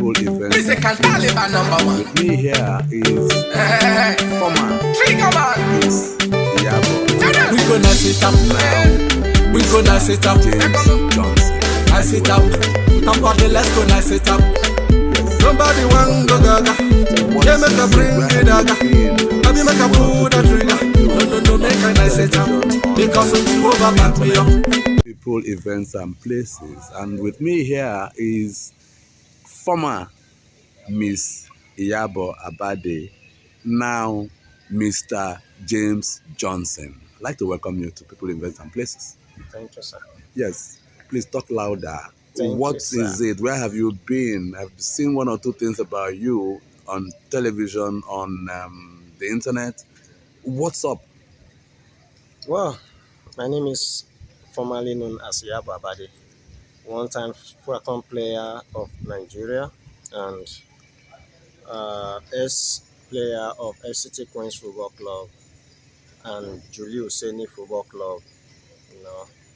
people events. This is Taliban number one. With me here is former Trigger man. Miss Yabo. We gonna sit up now. We gonna sit up. James Johnson. I sit up. Somebody let's go now sit up. Somebody want go gaga. Yeah, make a bring the dagger. Maybe make a pull the trigger. No, make a nice sit up. Because we over back me up. People, events, and places. And with me here is former Miss Iyabo Abade, now Mr. James Johnson. I'd like to welcome you to People, Events, and Places. Thank you, sir. Yes, please talk louder. Thank you, is it? Where have you been? I've seen one or two things about you on television, on the internet. What's up? Well, my name is formerly known as Iyabo Abade, one-time Fulham player of Nigeria and ex-player of FCT Queens Football Club and Julius Seni Football Club,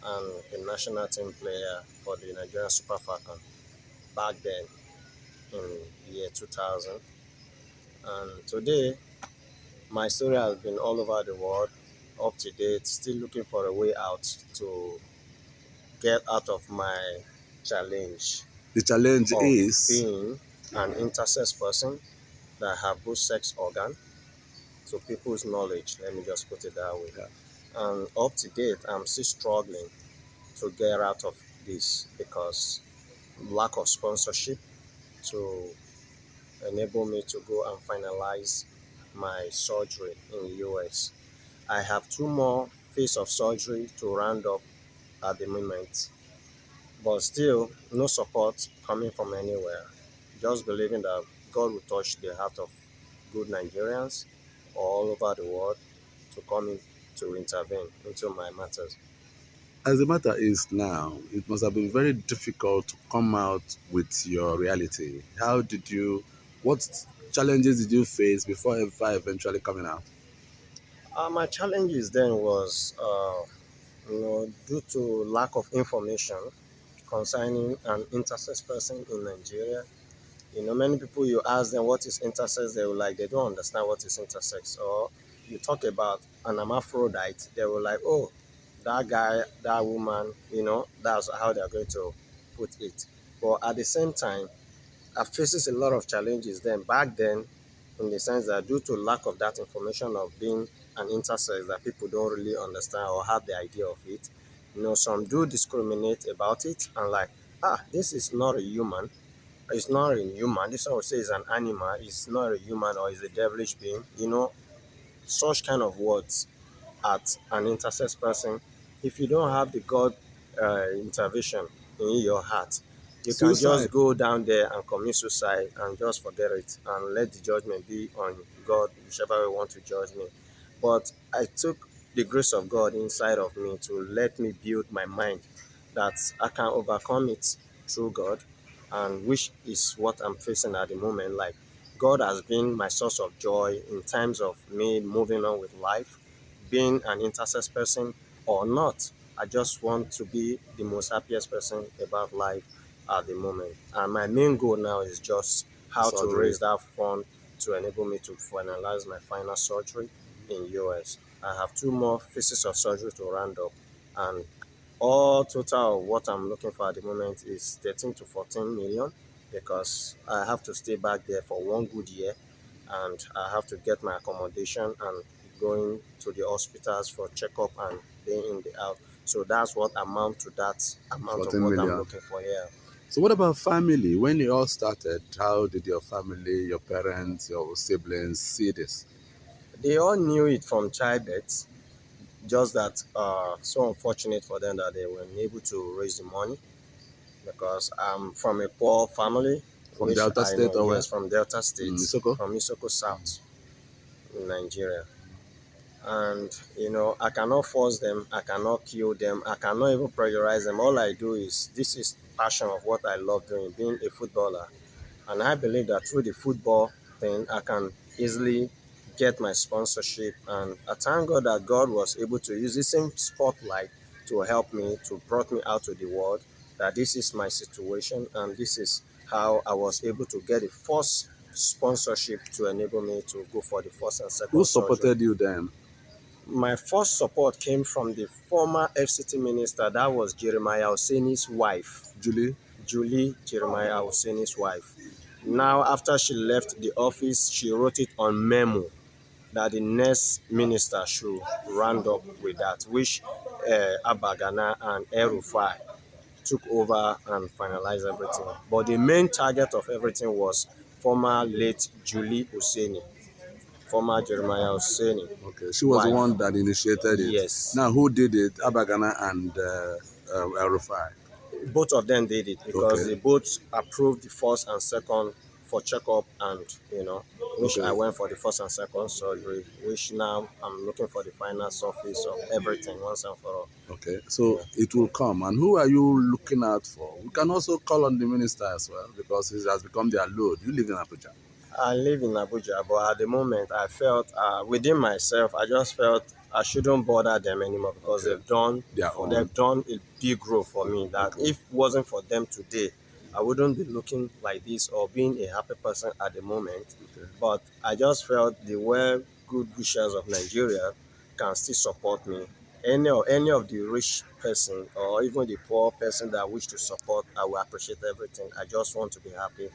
and a national team player for the Nigerian Super Falcon back then in year 2000. And today, my story has been all over the world, up to date, still looking for a way out to get out of my challenge The challenge of is being an intersex person that have both sex organ to people's knowledge. Let me just put it that way. Yeah. And up to date, I'm still struggling to get out of this because lack of sponsorship to enable me to go and finalize my surgery in the US. I have 2 more phases of surgery to round up at the moment, but still no support coming from anywhere. Just believing that God will touch the heart of good Nigerians all over the world to come in to intervene into my matters. as the matter is now, it must have been very difficult to come out with your reality. What challenges did you face before eventually coming out? My challenges then was, due to lack of information concerning an intersex person in Nigeria. Many people, you ask them what is intersex, they don't understand what is intersex. Or you talk about an hermaphrodite, they will like, oh, that guy, that woman, that's how they're going to put it. But at the same time, I faces a lot of challenges then back then, in the sense that due to lack of that information of being an intersex, that people don't really understand or have the idea of it. Some do discriminate about it and like, this is not a human. It's not a human. This one will say it's an animal. It's not a human or it's a devilish being. Such kind of words at an intersex person. If you don't have the God intervention in your heart, you can Suicide. just go down there and commit suicide and just forget it and let the judgment be on God, whichever way you want to judge me. But I took the grace of God inside of me to let me build my mind that I can overcome it through God, and which is what I'm facing at the moment. Like, God has been my source of joy in times of me moving on with life, being an intersex person or not. I just want to be the most happiest person about life at the moment. And my main goal now is just how to Surgery. raise that fund to enable me to finalize my final surgery in US. I have 2 more phases of surgery to round up, and all total of what I'm looking for at the moment is 13 to 14 million, because I have to stay back there for 1 good year and I have to get my accommodation and going to the hospitals for checkup and day in, day out. So that's what amount to that amount of 14 what million. I'm looking for here. So what about family? When you all started, how did your family, your parents, your siblings see this? They all knew it from childbirth, just that so unfortunate for them that they weren't able to raise the money, because I'm from a poor family, From which Delta I State know, or where? yes, from Delta State, Isoko? from Isoko South in Nigeria. And I cannot force them, I cannot kill them, I cannot even pressurize them. All I do is, this is passion of what I love doing, being a footballer. And I believe that through the football thing, I can easily get my sponsorship. And I thank God that God was able to use the same spotlight to help me, to brought me out to the world, that this is my situation and this is how I was able to get the first sponsorship to enable me to go for the first and second Who surgery. supported you then? My first support came from the former FCT minister, that was Jeremiah Hosseini's wife. Julie Jeremiah Hosseini's wife. Now, after she left the office, she wrote it on memo that the next minister should round up with that, which Abba Gana and El-Rufai took over and finalized everything. But the main target of everything was former late Julie Hosseini, former Jeremiah Hosseini. Okay, she was the wife. one that initiated it. Yes. Now, who did it? Abagana and El-Rufai. Both of them did it because Okay. they both approved the first and second for checkup, and which Okay. I went for the first and second surgery, which now I'm looking for the final surface of everything once and for all. Okay, so it will come. And who are you looking out for? We can also call on the minister as well because it has become their load. You live in Abuja. I live in Abuja, but at the moment I felt within myself, I just felt I shouldn't bother them anymore because Okay. they've done a big role for me that if it wasn't for them today, I wouldn't be looking like this or being a happy person at the moment. Okay. But I just felt the well good wishers of Nigeria can still support me. Any of the rich person or even the poor person that wish to support, I will appreciate everything. I just want to be happy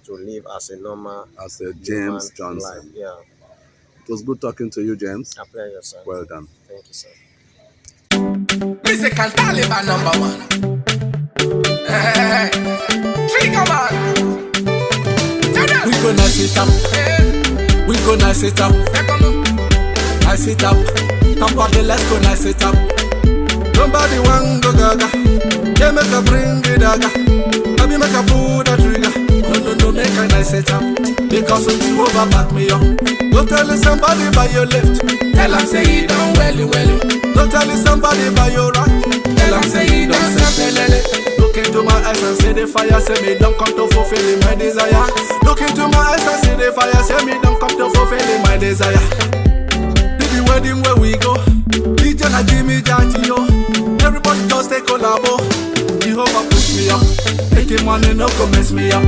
to live as a normal As a James human Johnson. life. Yeah, It was good talking to you, James. I play your song. Well done. Thank you, sir. Musical Taliban #1. Hey, trigger man. We gonna sit up. We gonna sit up. I sit up. Somebody let's go nice sit up. Nobody want go gaga. They make a bring the dagger. Maybe make a pull the trigger. No, make a nice sit up. Because you over back me up. Go tell somebody by your left. Tell them say you don't welly. Go tell somebody by your right. Tell them say you don't sepelele. Look into my eyes and say the fire. Say me don't come to fulfill my desire. Look into my eyes and say the fire. Say me don't come to fulfill my desire. The wedding where we go. DJ na Jimmy Jati yo. Everybody just take collabo. Jehovah push me up. Making money no go mess me up.